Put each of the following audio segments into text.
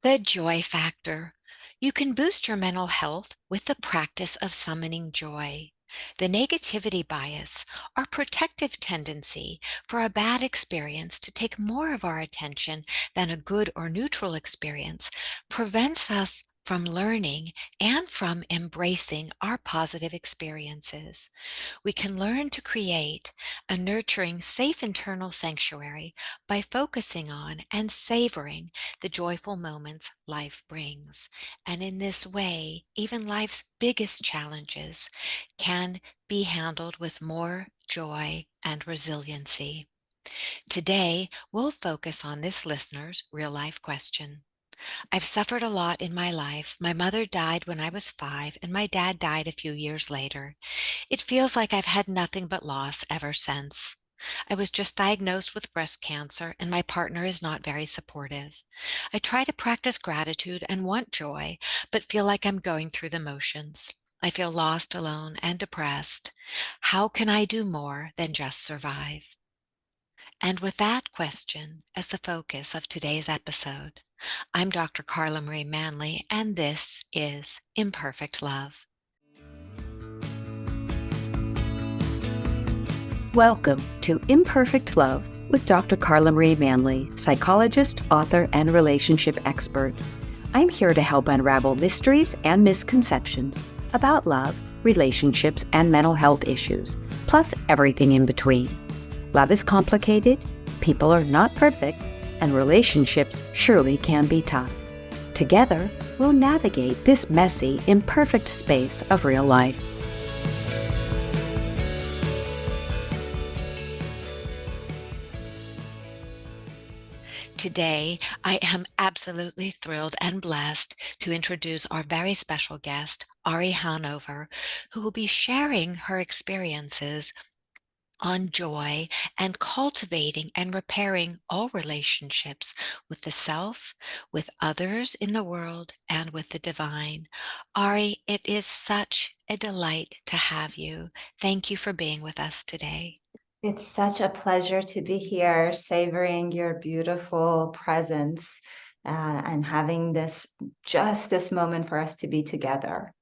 The joy factor. You can boost your mental health with the practice of summoning joy. The negativity bias, our protective tendency for a bad experience to take more of our attention than a good or neutral experience, prevents us from learning and from embracing our positive experiences. We can learn to create a nurturing, safe internal sanctuary by focusing on and savoring the joyful moments life brings. And in this way, even life's biggest challenges can be handled with more joy and resiliency. Today, we'll focus on this listener's real life question. I've suffered a lot in my life. My mother died when I was 5, and my dad died a few years later. It feels like I've had nothing but loss ever since. I was just diagnosed with breast cancer, and my partner is not very supportive. I try to practice gratitude and want joy, but feel like I'm going through the motions. I feel lost, alone, and depressed. How can I do more than just survive? And with that question as the focus of today's episode, I'm Dr. Carla Marie Manley, and this is Imperfect Love. Welcome to Imperfect Love with Dr. Carla Marie Manley, psychologist, author, and relationship expert. I'm here to help unravel mysteries and misconceptions about love, relationships, and mental health issues, plus everything in between. Love is complicated, people are not perfect, and relationships surely can be tough. Together, we'll navigate this messy, imperfect space of real life. Today, I am absolutely thrilled and blessed to introduce our very special guest, Ari Honarvar, who will be sharing her experiences on joy and cultivating and repairing all relationships with the self, with others in the world, and with the divine. Ari, it is such a delight to have you. Thank you for being with us today. It's such a pleasure to be here, savoring your beautiful presence and having this moment for us to be together.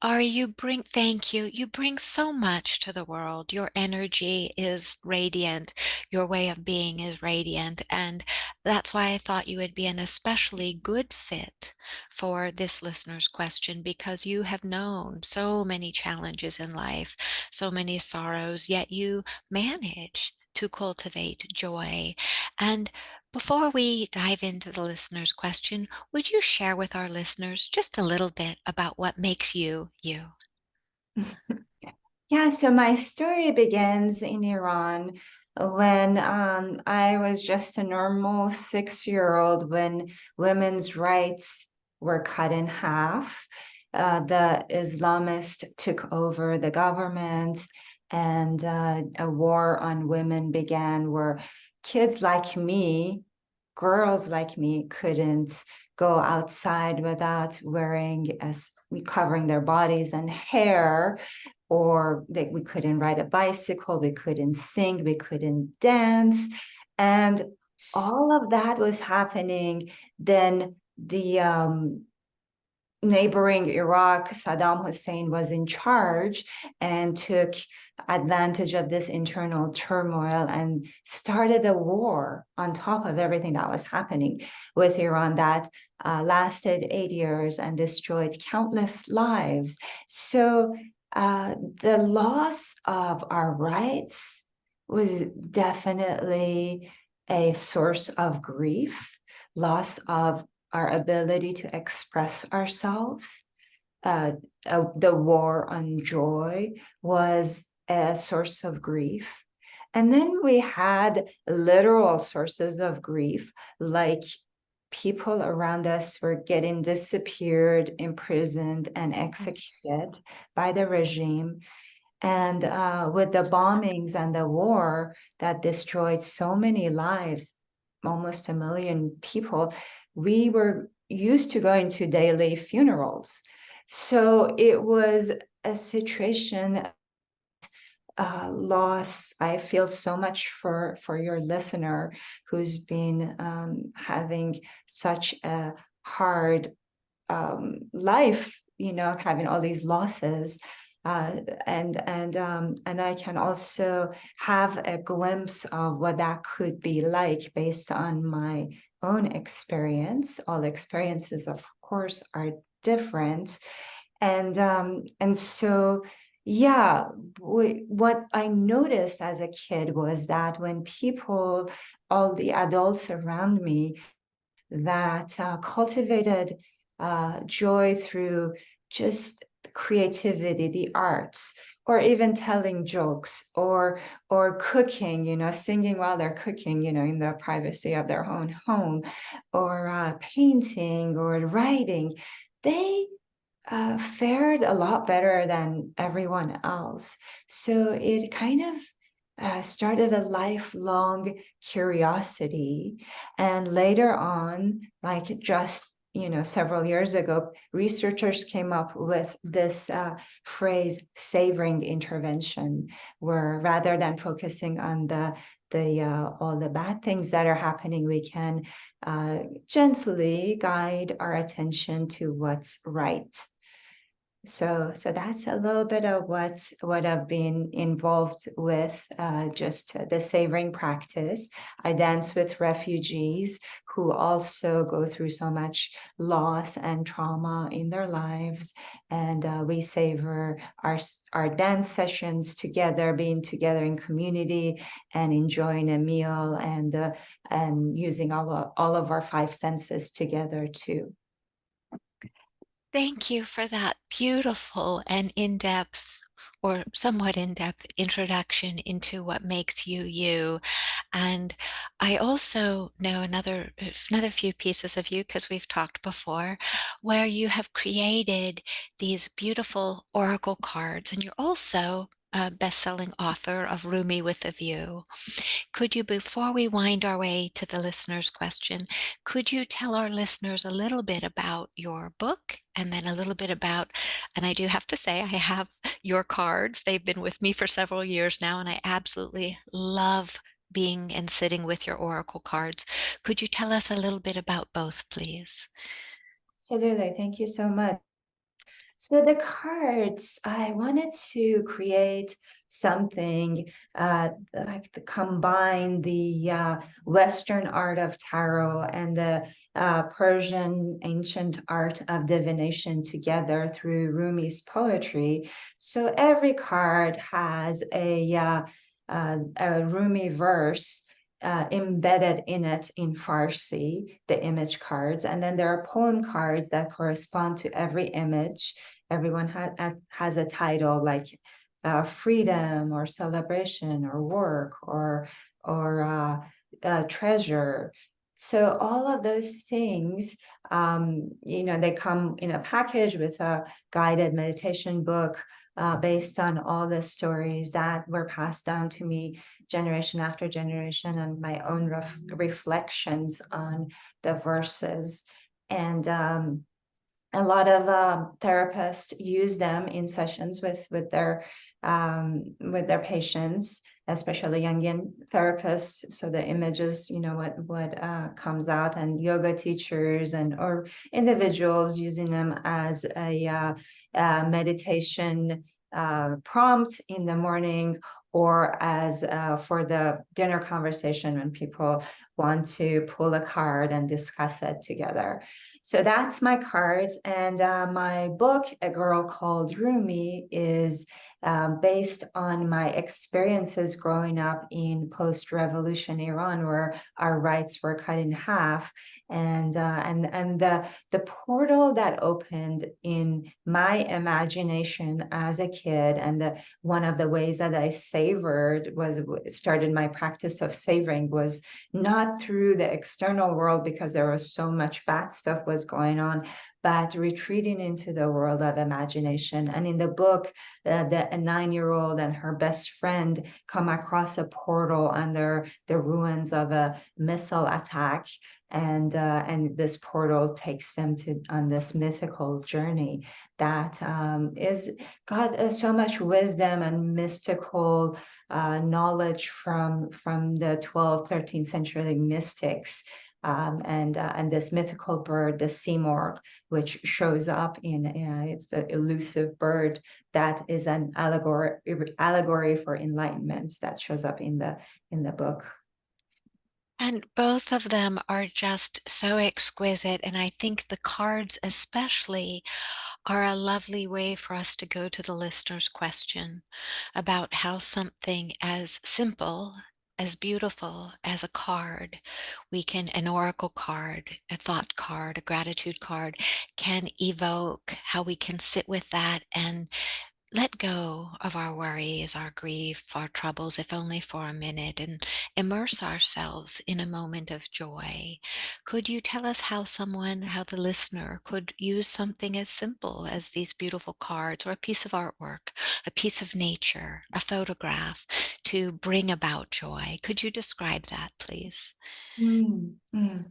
Ari, thank you. You bring so much to the world. Your energy is radiant. Your way of being is radiant. And that's why I thought you would be an especially good fit for this listener's question, because you have known so many challenges in life, so many sorrows, yet you manage to cultivate joy. And before we dive into the listener's question, would you share with our listeners just a little bit about what makes you you? Yeah, so my story begins in Iran when I was just a normal 6-year-old when women's rights were cut in half. The Islamists took over the government, and a war on women began where kids like me, girls like me, couldn't go outside without covering their bodies and hair, or we couldn't ride a bicycle, we couldn't sing, we couldn't dance. And all of that was happening. Then the neighboring Iraq, Saddam Hussein was in charge and took advantage of this internal turmoil and started a war on top of everything that was happening with Iran that lasted 8 years and destroyed countless lives. So the loss of our rights was definitely a source of grief, loss of our ability to express ourselves. The war on joy was a source of grief. And then we had literal sources of grief, like people around us were getting disappeared, imprisoned, and executed by the regime. And with the bombings and the war that destroyed so many lives, almost 1 million people, we were used to going to daily funerals. So it was a situation loss. I feel so much for your listener who's been having such a hard life, having all these losses. And I can also have a glimpse of what that could be like based on my own experience. All experiences, of course, are different, and so yeah, what I noticed as a kid was that when people, all the adults around me, that cultivated joy through just creativity, the arts, or even telling jokes, or cooking, singing while they're cooking, in the privacy of their own home, or painting or writing, they fared a lot better than everyone else. So it kind of started a lifelong curiosity. And later on, like just several years ago, researchers came up with this phrase, savoring intervention, where rather than focusing on the all the bad things that are happening, we can gently guide our attention to what's right. So that's a little bit of what I've been involved with, just the savoring practice. I dance with refugees who also go through so much loss and trauma in their lives, and we savor our dance sessions together, being together in community and enjoying a meal, and using all of our five senses together too. Thank you for that beautiful and in-depth, or somewhat in-depth, introduction into what makes you you. And I also know another few pieces of you, because we've talked before, where you have created these beautiful oracle cards, and you're also a best-selling author of Rumi with a View. Could you, before we wind our way to the listener's question, could you tell our listeners a little bit about your book, and then a little bit about, and I do have to say, I have your cards. They've been with me for several years now, and I absolutely love being and sitting with your oracle cards. Could you tell us a little bit about both, please? Absolutely. Thank you so much. So the cards, I wanted to create something like combine the Western art of tarot and the Persian ancient art of divination together through Rumi's poetry. So every card has a Rumi verse embedded in it in Farsi, the image cards. And then there are poem cards that correspond to every image. Everyone has a title like freedom or celebration or work or treasure. So all of those things, they come in a package with a guided meditation book based on all the stories that were passed down to me generation after generation, and my own reflections on the verses. And a lot of therapists use them in sessions with their patients, especially Jungian therapists. So the images, what comes out, and yoga teachers or individuals using them as a meditation prompt in the morning, or as for the dinner conversation when people want to pull a card and discuss it together. So that's my cards. And my book, A Girl Called Rumi, is based on my experiences growing up in post-revolution Iran, where our rights were cut in half. And the portal that opened in my imagination as a kid, and one of the ways that I started my practice of savoring, was not through the external world, because there was so much bad stuff was going on, but retreating into the world of imagination. And in the book, a 9-year-old and her best friend come across a portal under the ruins of a missile attack, and this portal takes them on this mythical journey that is got so much wisdom and mystical knowledge from the 12th, 13th century mystics and this mythical bird, the Seymour, which shows up in it's the elusive bird that is an allegory for enlightenment that shows up in the book. And both of them are just so exquisite. And I think the cards, especially, are a lovely way for us to go to the listener's question about how something as simple, as beautiful as a card, an oracle card, a thought card, a gratitude card, can evoke how we can sit with that and let go of our worries, our grief, our troubles, if only for a minute, and immerse ourselves in a moment of joy. Could you tell us how the listener could use something as simple as these beautiful cards or a piece of artwork, a piece of nature, a photograph to bring about joy? Could you describe that, please? Mm, mm.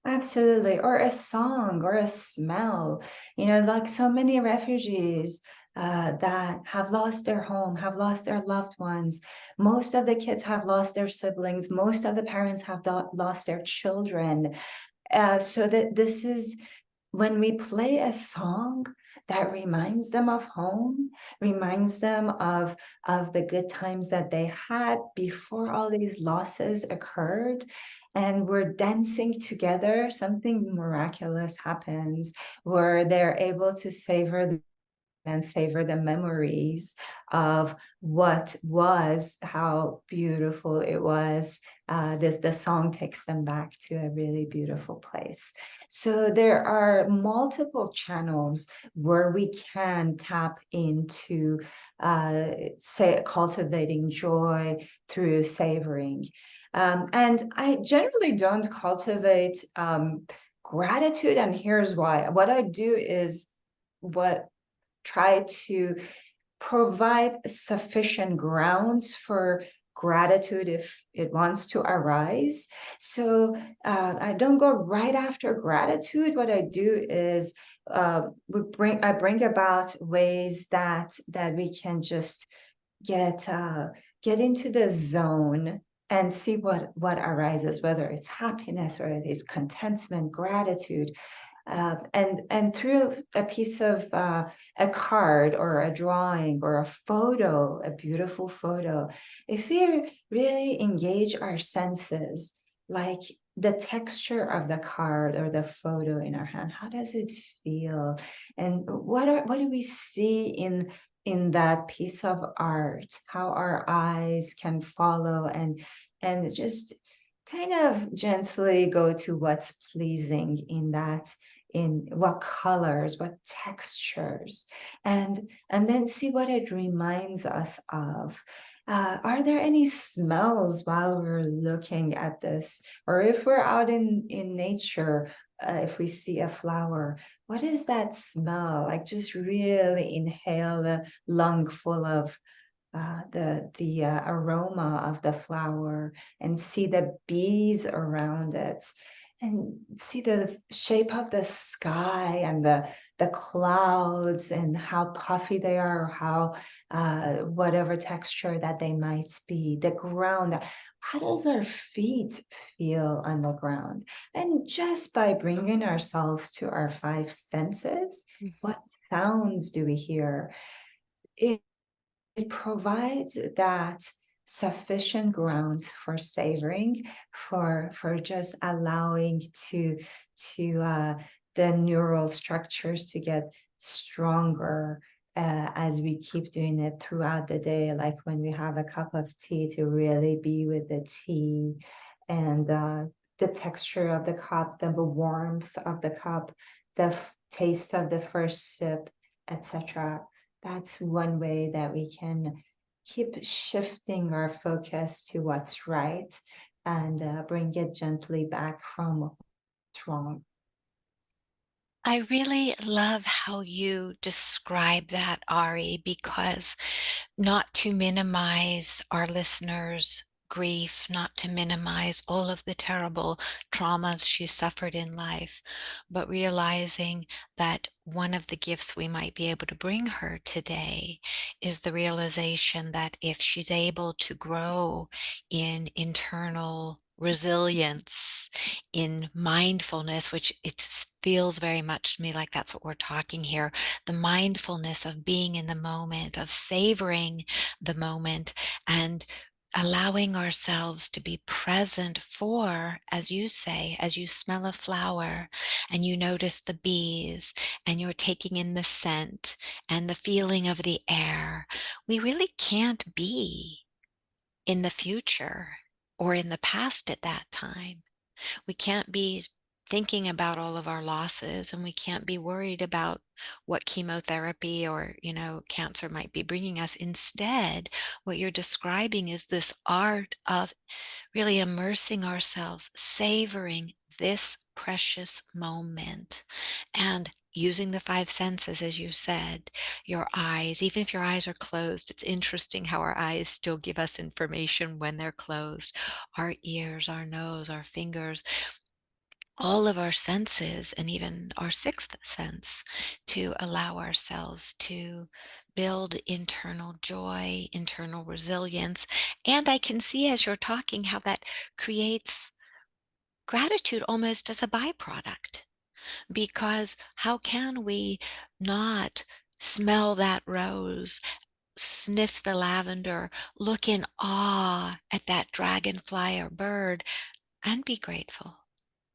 Absolutely. Or a song or a smell. Like so many refugees that have lost their home, have lost their loved ones. Most of the kids have lost their siblings. Most of the parents have lost their children. So that this is when we play a song that reminds them of home, reminds them of the good times that they had before all these losses occurred, and we're dancing together, something miraculous happens where they're able to savor the memories of what was, how beautiful it was. The song takes them back to a really beautiful place. So there are multiple channels where we can tap into, say, cultivating joy through savoring. And I generally don't cultivate gratitude, and here's why. What I do is what try to provide sufficient grounds for gratitude if it wants to arise. So I don't go right after gratitude. What I do is I bring about ways that we can just get into the zone and see what arises, whether it's happiness, whether it's contentment, gratitude, and through a piece of a card or a drawing or a photo, a beautiful photo, if we really engage our senses, like the texture of the card or the photo in our hand, how does it feel, and what do we see in that piece of art, how our eyes can follow and just kind of gently go to what's pleasing in that, in what colors, what textures, and then see what it reminds us of. Are there any smells while we're looking at this? Or if we're out in nature, if we see a flower, what is that smell? Like just really inhale a lung full of the aroma of the flower, and see the bees around it, and see the shape of the sky and the clouds and how puffy they are, or how whatever texture that they might be, the ground, how does our feet feel on the ground? And just by bringing ourselves to our five senses, what sounds do we hear? It provides that sufficient grounds for savoring, for just allowing to the neural structures to get stronger as we keep doing it throughout the day, like when we have a cup of tea, to really be with the tea and the texture of the cup, the warmth of the cup, the taste of the first sip, etc. That's one way that we can keep shifting our focus to what's right, and bring it gently back from what's wrong. I really love how you describe that, Ari, because not to minimize our listeners' grief, not to minimize all of the terrible traumas she suffered in life, but realizing that one of the gifts we might be able to bring her today is the realization that if she's able to grow in internal resilience, in mindfulness, which it just feels very much to me like that's what we're talking here. The mindfulness of being in the moment, of savoring the moment, and allowing ourselves to be present for, as you say, as you smell a flower and you notice the bees and you're taking in the scent and the feeling of the air. We really can't be in the future or in the past at that time. We can't be thinking about all of our losses, and we can't be worried about what chemotherapy or, cancer might be bringing us. Instead, what you're describing is this art of really immersing ourselves, savoring this precious moment, and using the five senses, as you said, your eyes, even if your eyes are closed, it's interesting how our eyes still give us information when they're closed, our ears, our nose, our fingers, all of our senses, and even our sixth sense, to allow ourselves to build internal joy, internal resilience. And I can see as you're talking how that creates gratitude almost as a byproduct, because how can we not smell that rose, sniff the lavender, look in awe at that dragonfly or bird, and be grateful?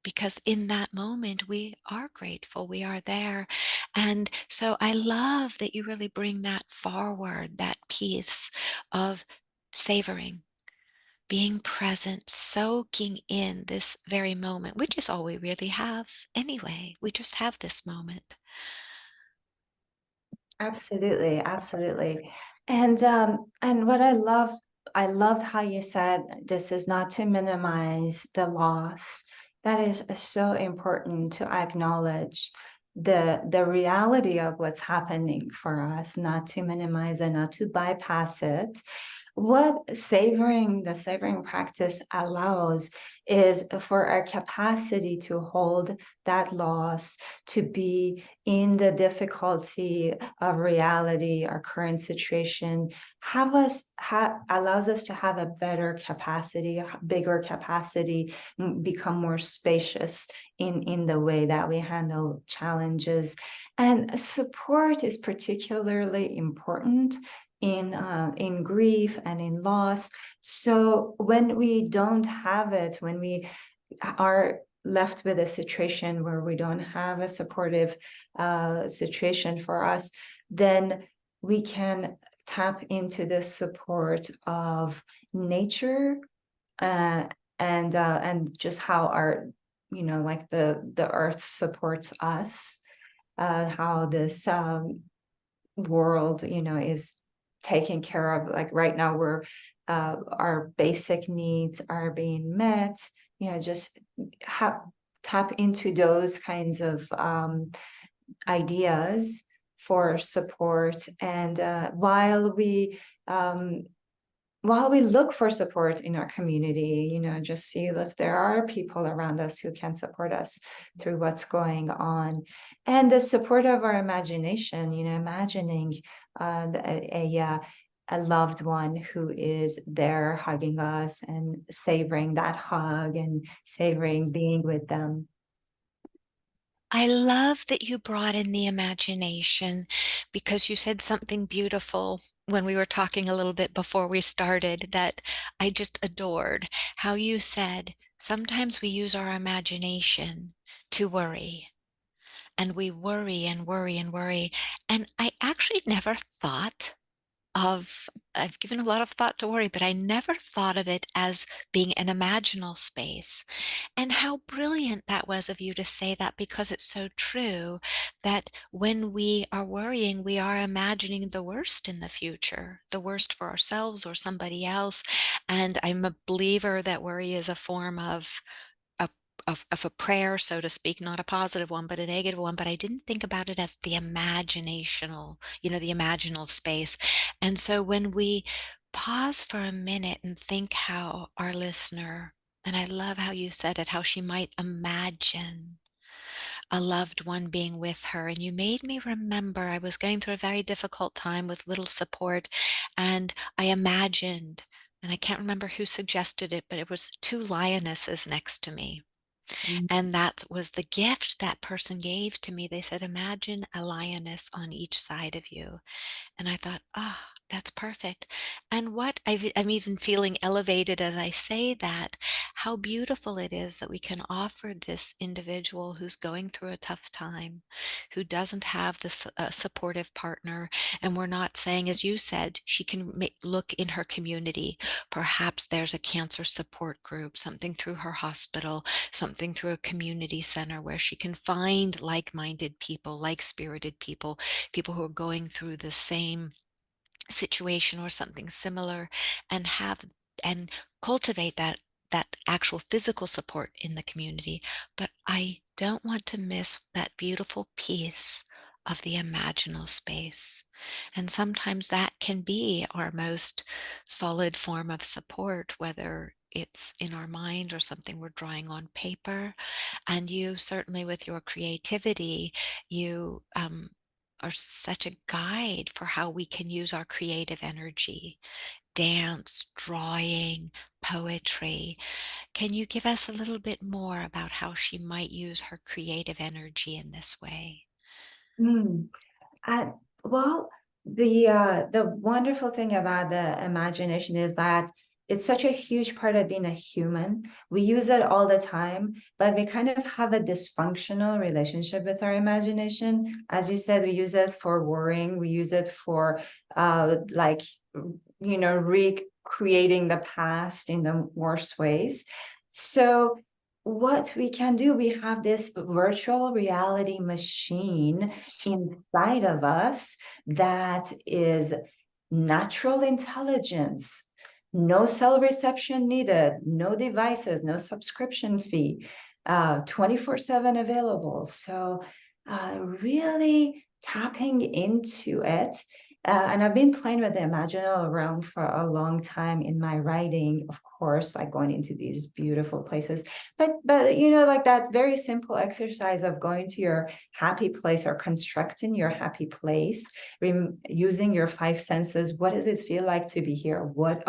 Because in that moment, we are grateful, we are there. And so I love that you really bring that forward, that piece of savoring, being present, soaking in this very moment, which is all we really have anyway. We just have this moment. Absolutely, absolutely. And what I loved how you said this is not to minimize the loss. That is so important to acknowledge the reality of what's happening for us, not to minimize and not to bypass it. What the savoring practice allows is for our capacity to hold that loss, to be in the difficulty of reality, our current situation, allows us to have a better capacity, a bigger capacity, become more spacious in the way that we handle challenges. And support is particularly important in grief and in loss. So when we don't have it, when we are left with a situation where we don't have a supportive situation for us, then we can tap into the support of nature, uh, and just how our, like the earth supports us, how this world, is taken care of. Like right now, our basic needs are being met. Just have tap into those kinds of ideas for support. And while we look for support in our community, just see if there are people around us who can support us through what's going on. And the support of our imagination, imagining a loved one who is there hugging us and savoring that hug and savoring being with them. I love that you brought in the imagination, because you said something beautiful when we were talking a little bit before we started that I just adored. How you said sometimes we use our imagination to worry, and we worry and worry and worry. And I actually never thought I've given a lot of thought to worry, but I never thought of it as being an imaginal space. And how brilliant that was of you to say that, because it's so true that when we are worrying, we are imagining the worst in the future, the worst for ourselves or somebody else. And I'm a believer that worry is a form a of a prayer, so to speak, not a positive one, but a negative one. But I didn't think about it as the imaginational, the imaginal space. And so when we pause for a minute and think how our listener, and I love how you said it, how she might imagine a loved one being with her. And you made me remember I was going through a very difficult time with little support, and I imagined And I can't remember who suggested it, but it was two lionesses next to me. Mm. And that was the gift that person gave to me. They said, imagine a lioness on each side of you. And I thought, "Ah, that's perfect." And I'm even feeling elevated as I say that, how beautiful it is that we can offer this individual who's going through a tough time, who doesn't have this supportive partner. And we're not saying, as you said, she can look in her community. Perhaps there's a cancer support group, something through her hospital, something through a community center where she can find like-minded people, like-spirited people, people who are going through the same situation or something similar, and have and cultivate that actual physical support in the community. But I don't want to miss that beautiful piece of the imaginal space. And sometimes that can be our most solid form of support, whether it's in our mind or something we're drawing on paper. And you certainly, with your creativity, you are such a guide for how we can use our creative energy, dance, drawing, poetry. Can you give us a little bit more about how she might use her creative energy in this way? Mm. I, well, the wonderful thing about the imagination is that it's such a huge part of being a human. We use it all the time, but we kind of have a dysfunctional relationship with our imagination. As you said, we use it for worrying, we use it for like recreating the past in the worst ways. So what we can do, we have this virtual reality machine inside of us that is natural intelligence, no cell reception needed, no devices, no subscription fee, 24/7 available. So really tapping into it. And I've been playing with the imaginal realm for a long time in my writing, of course, like going into these beautiful places. But like that very simple exercise of going to your happy place or constructing your happy place, using your five senses. What does it feel like to be here? What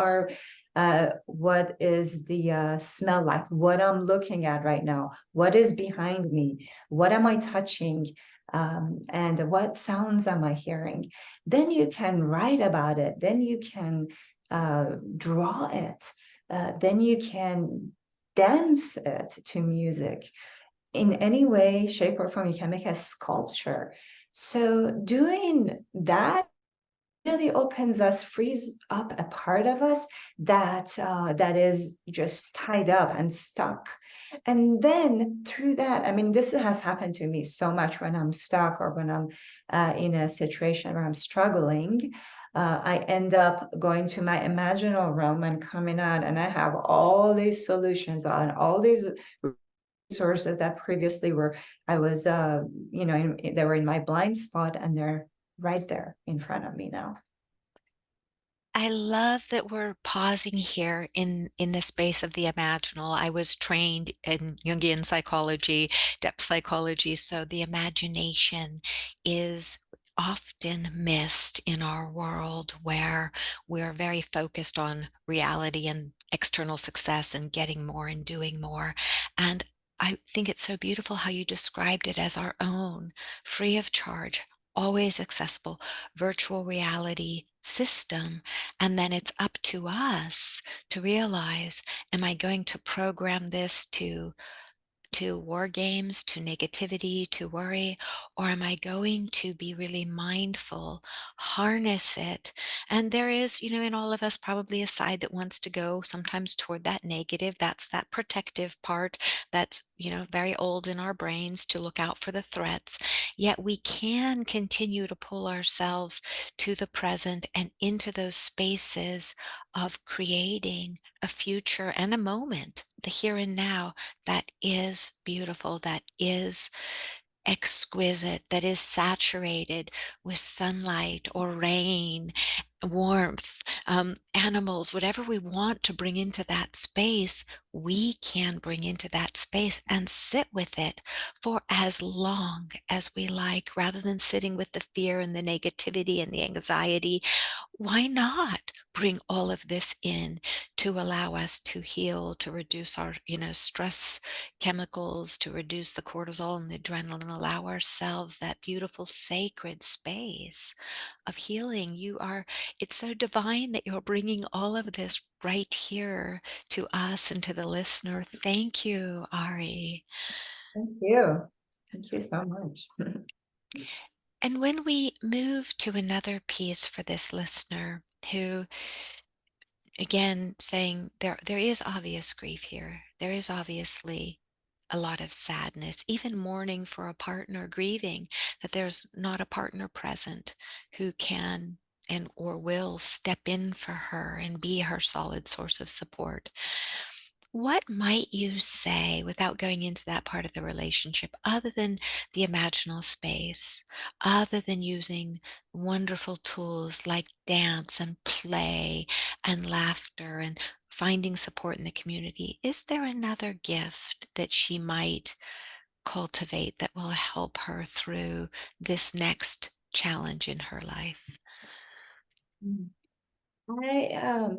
is the smell like? What I'm looking at right now? What is behind me? What am I touching? And what sounds am I hearing? Then you can write about it. Then you can draw it. Then you can dance it to music. In any way, shape, or form, you can make a sculpture. So doing that really opens us, frees up a part of us that is just tied up and stuck. And then through that, I mean, this has happened to me so much when I'm stuck or when I'm in a situation where I'm struggling. I end up going to my imaginal realm and coming out, and I have all these solutions on all these resources that previously were I was they were in my blind spot, and they're right there in front of me now. I love that we're pausing here in the space of the imaginal. I was trained in Jungian psychology, depth psychology, so the imagination is often missed in our world where we're very focused on reality and external success and getting more and doing more. And I think it's so beautiful how you described it as our own, free of charge, always accessible virtual reality system. And then it's up to us to realize, am I going to program this to war games, to negativity, to worry, or am I going to be really mindful, harness it? And there is, in all of us probably a side that wants to go sometimes toward that negative. That's that protective part that's, very old in our brains to look out for the threats. Yet we can continue to pull ourselves to the present and into those spaces of creating a future and a moment, the here and now, that is beautiful, that is exquisite, that is saturated with sunlight or rain. warmth, animals, whatever we want to bring into that space, we can bring into that space and sit with it for as long as we like, rather than sitting with the fear and the negativity and the anxiety. Why not bring all of this in to allow us to heal, to reduce our, stress chemicals, to reduce the cortisol and the adrenaline, allow ourselves that beautiful sacred space of healing. It's so divine that you're bringing all of this right here to us and to the listener. Thank you, Ari. Thank you. Thank you so much. And when we move to another piece for this listener who, again, saying there is obvious grief here, there is obviously a lot of sadness, even mourning for a partner, grieving that there's not a partner present who can and or will step in for her and be her solid source of support. What might you say, without going into that part of the relationship, other than the imaginal space, other than using wonderful tools like dance and play and laughter and finding support in the community? Is there another gift that she might cultivate that will help her through this next challenge in her life? I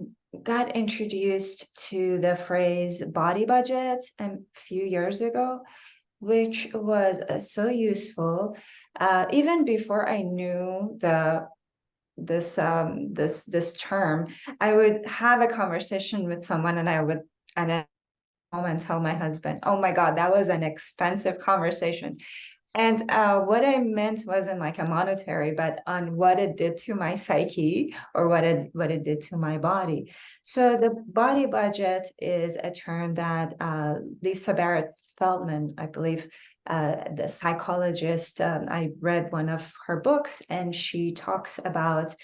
got introduced to the phrase body budget a few years ago, which was so useful. Even before I knew this term, I would have a conversation with someone, and I would at home and tell my husband, "Oh my God, that was an expensive conversation." And what I meant wasn't like a monetary, but on what it did to my psyche, or what it did to my body. So the body budget is a term that Lisa Barrett Feldman, I believe, the psychologist, I read one of her books, and she talks about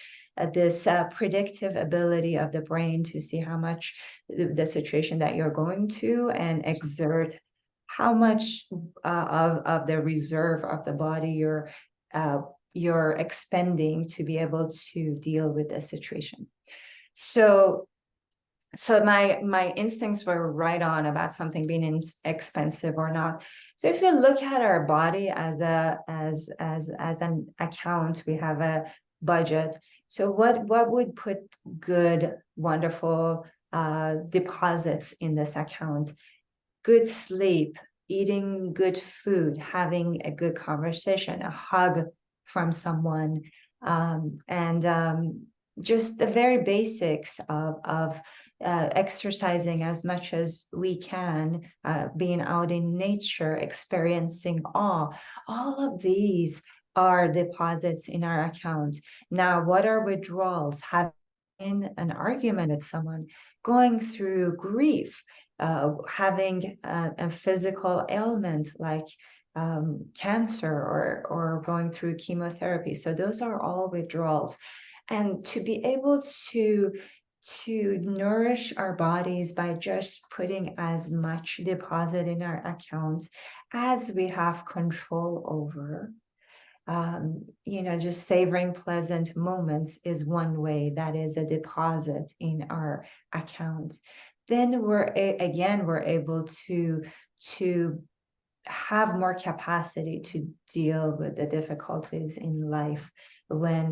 this predictive ability of the brain to see how much the situation that you're going to and exert how much of the reserve of the body you're expending to be able to deal with the situation. So my instincts were right on about something being expensive or not. So if you look at our body as an account, we have a budget. So what would put good, wonderful deposits in this account? Good sleep, eating good food, having a good conversation, a hug from someone, and just the very basics of exercising as much as we can, being out in nature, experiencing awe. All of these are deposits in our account. Now, what are withdrawals? Having an argument with someone, going through grief, having a physical ailment like cancer, or going through chemotherapy. So those are all withdrawals. And to be able to nourish our bodies by just putting as much deposit in our account as we have control over, just savoring pleasant moments is one way that is a deposit in our account. Then we're able to have more capacity to deal with the difficulties in life when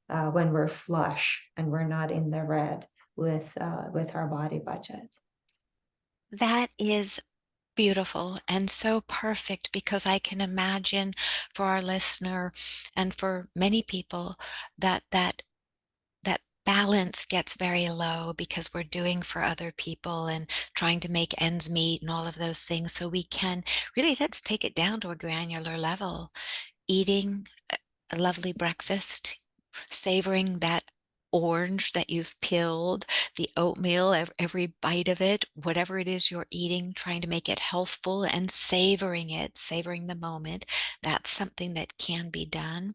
we're flush and we're not in the red with our body budget. That is beautiful and so perfect, because I can imagine for our listener and for many people that balance gets very low because we're doing for other people and trying to make ends meet and all of those things. So we can really, let's take it down to a granular level. Eating a lovely breakfast, savoring that orange that you've peeled, the oatmeal, every bite of it, whatever it is you're eating, trying to make it healthful and savoring it, savoring the moment. That's something that can be done.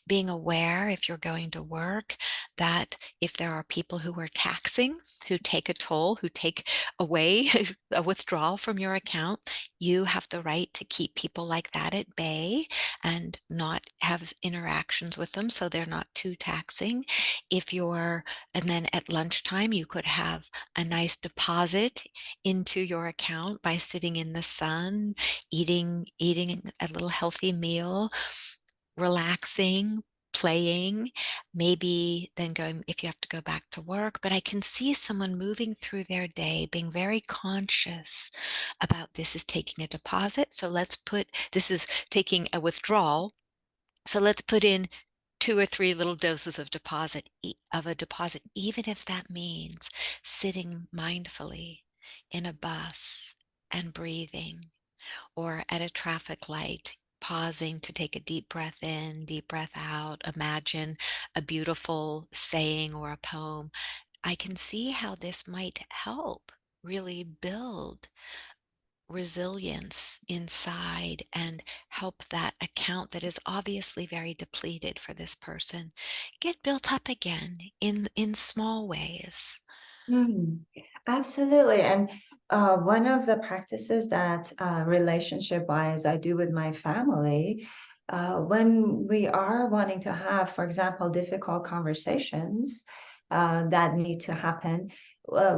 Being aware, if you're going to work, that if there are people who are taxing, who take a toll, who take away a withdrawal from your account, You have the right to keep people like that at bay and not have interactions with them so they're not too taxing. If you're, and then at lunchtime, you could have a nice deposit into your account by sitting in the sun, eating a little healthy meal, relaxing, playing, maybe then going if you have to go back to work. But I can see someone moving through their day, being very conscious about this is taking a deposit. So this is taking a withdrawal. So let's put in 2 or 3 little doses of a deposit, even if that means sitting mindfully in a bus and breathing, or at a traffic light, pausing to take a deep breath in, deep breath out, imagine a beautiful saying or a poem. I can see how this might help really build resilience inside and help that account that is obviously very depleted for this person get built up again in small ways. Mm, absolutely. And one of the practices that relationship-wise I do with my family, when we are wanting to have, for example, difficult conversations that need to happen,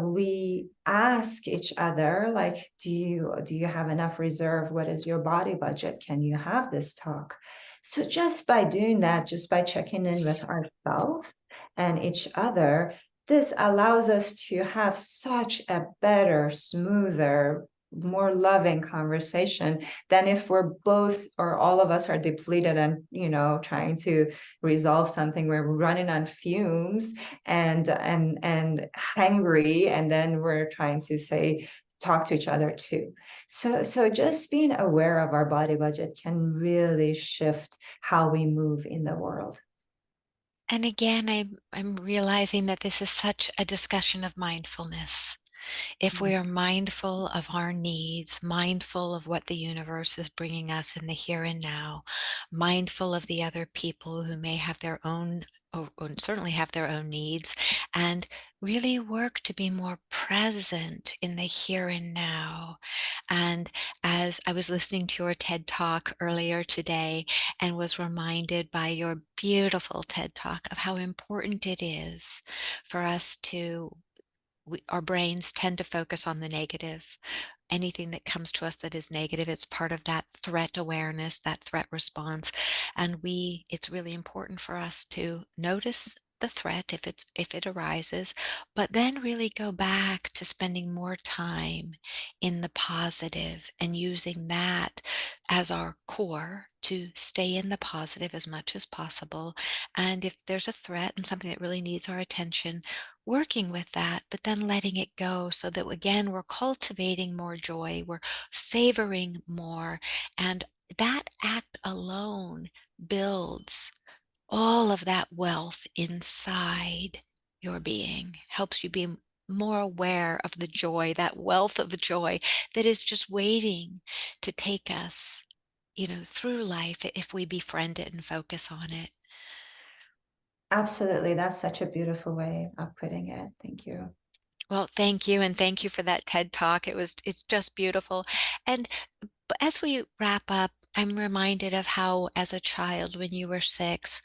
we ask each other, like, do you have enough reserve? What is your body budget? Can you have this talk? So just by doing that, just by checking in with ourselves and each other, this allows us to have such a better, smoother, more loving conversation than if we're both or all of us are depleted and trying to resolve something. We're running on fumes and hangry, and then we're trying to say talk to each other too. So just being aware of our body budget can really shift how we move in the world. And again, I'm realizing that this is such a discussion of mindfulness. If we are mindful of our needs, mindful of what the universe is bringing us in the here and now, mindful of the other people who may have their own, or certainly have their own needs, and really work to be more present in the here and now. And as I was listening to your TED Talk earlier today and was reminded by your beautiful TED Talk of how important it is for us to our brains tend to focus on the negative. Anything that comes to us that is negative, it's part of that threat awareness, that threat response. And it's really important for us to notice the threat if it arises, but then really go back to spending more time in the positive and using that as our core to stay in the positive as much as possible. And if there's a threat and something that really needs our attention, working with that, but then letting it go so that again, we're cultivating more joy, we're savoring more. And that act alone builds all of that wealth inside your being, helps you be more aware of the joy, that wealth of joy that is just waiting to take us, through life if we befriend it and focus on it. Absolutely. That's such a beautiful way of putting it. Thank you. Well, thank you, and thank you for that TED Talk. It's just beautiful. And as we wrap up, I'm reminded of how, as a child, when you were 6,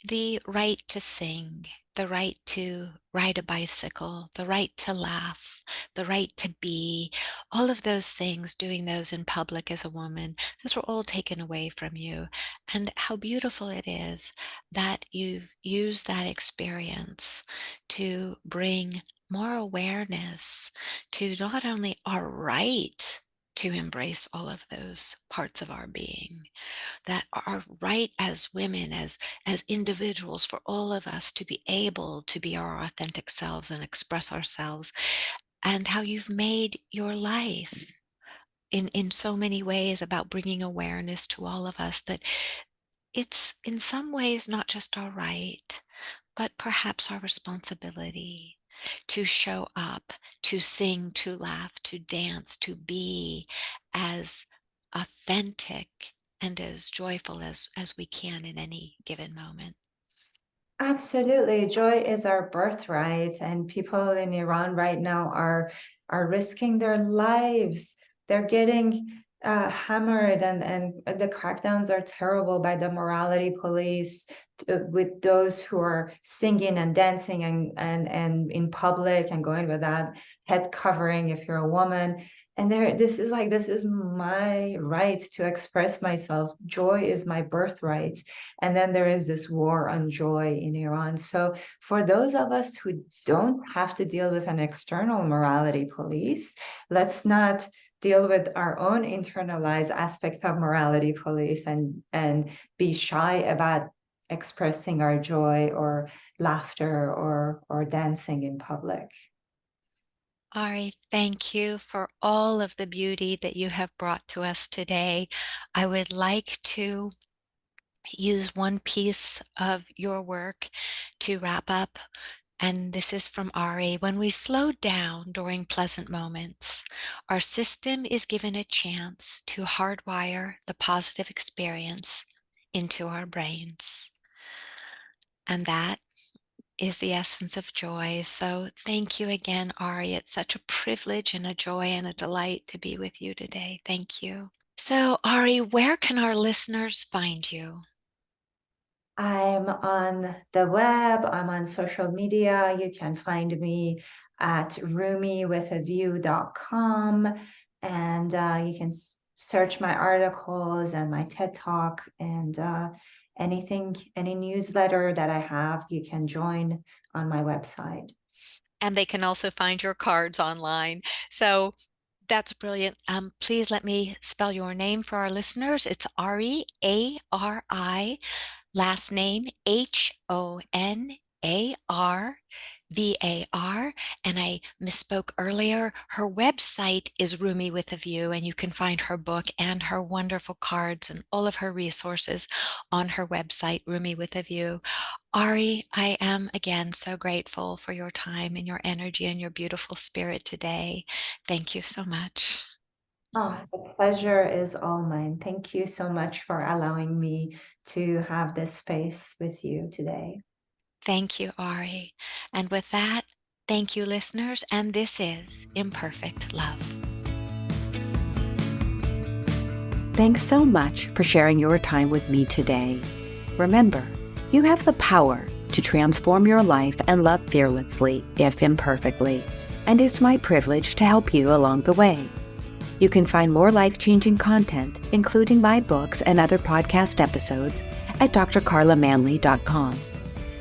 the right to sing, the right to ride a bicycle, the right to laugh, the right to be, all of those things, doing those in public as a woman, those were all taken away from you. And how beautiful it is that you've used that experience to bring more awareness to not only our right to embrace all of those parts of our being, that are right as women, as individuals, for all of us to be able to be our authentic selves and express ourselves, and how you've made your life in so many ways about bringing awareness to all of us that it's in some ways not just our right, but perhaps our responsibility to show up, to sing, to laugh, to dance, to be as authentic and as joyful as we can in any given moment. Absolutely. Joy is our birthright, and people in Iran right now are risking their lives they're getting hammered, and the crackdowns are terrible by the morality police with those who are singing and dancing and in public and going without head covering if you're a woman. And this is my right to express myself. Joy is my birthright. And then there is this war on joy in Iran. So for those of us who don't have to deal with an external morality police, let's not deal with our own internalized aspect of morality police and be shy about expressing our joy or laughter or dancing in public. Ari, thank you for all of the beauty that you have brought to us today. I would like to use one piece of your work to wrap up. And this is from Ari. When we slow down during pleasant moments, our system is given a chance to hardwire the positive experience into our brains. And that is the essence of joy. So thank you again, Ari. It's such a privilege and a joy and a delight to be with you today. Thank you. So, Ari, where can our listeners find you? I'm on the web, I'm on social media. You can find me at rumiwithaview.com, and you can search my articles and my TED Talk, and any newsletter that I have, you can join on my website. And they can also find your cards online. So that's brilliant. Please let me spell your name for our listeners. It's Ari, A-R-I, last name Honarvar. And I misspoke earlier. Her website is Rumi with a View, and you can find her book and her wonderful cards and all of her resources on her website, Rumi with a View. Ari, I am again so grateful for your time and your energy and your beautiful spirit today. Thank you so much. Oh, the pleasure is all mine. Thank you so much for allowing me to have this space with you today. Thank you, Ari. And with that, thank you, listeners. And this is Imperfect Love. Thanks so much for sharing your time with me today. Remember, you have the power to transform your life and love fearlessly, if imperfectly, and it's my privilege to help you along the way. You can find more life-changing content, including my books and other podcast episodes, at drcarlamanley.com.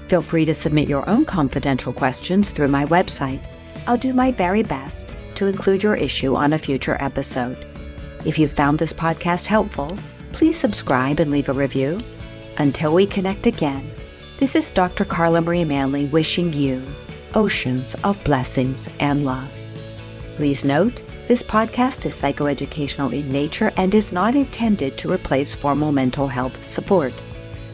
Feel free to submit your own confidential questions through my website. I'll do my very best to include your issue on a future episode. If you found this podcast helpful, please subscribe and leave a review. Until we connect again, this is Dr. Carla Marie Manley wishing you oceans of blessings and love. Please note, this podcast is psychoeducational in nature and is not intended to replace formal mental health support.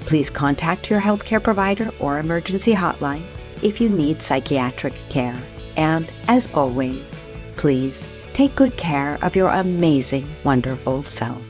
Please contact your healthcare provider or emergency hotline if you need psychiatric care. And as always, please take good care of your amazing, wonderful self.